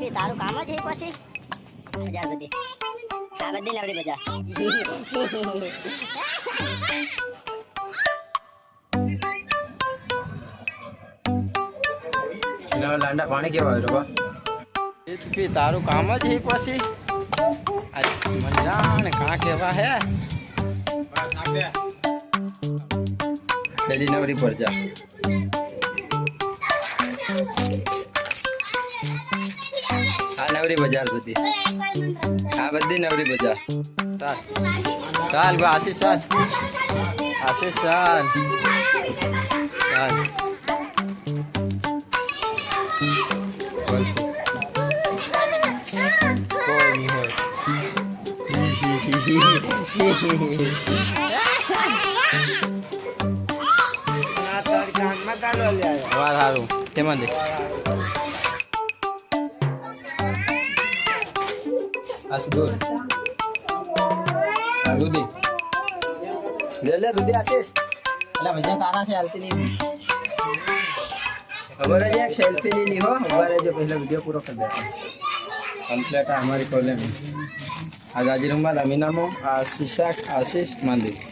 કે તારું કામ જ એ પછી 1000 બધી આ બધી નવરી બજા લાંડા પાણી કેવા આવ્યો બા તારું કામ જ એ પછી મજા ને કાં કેવા હે પેલી નવરી પર જા આ નવરી બજાર બધી આ બધી નવરી બજાર ચાલ ગો આશીષ ચાલ આશીષ ચાલ ચાલ કોઈ નહીં હોય વાર સારું તેમાં દે દૂર દૂધી લે દૂધી આશીષ એટલે મજા તારા છે હાલતી નહીં ખબર જ એક સેલ્ફી લઈ લી હો ઉભા રહેજો પહેલા વિડીયો પૂરો કરી દે કમ્પ્લીટ અમારી કોલેજ આ ગાજીરંગમાં રમીનામો આ શિશાક આશીષ મંદિર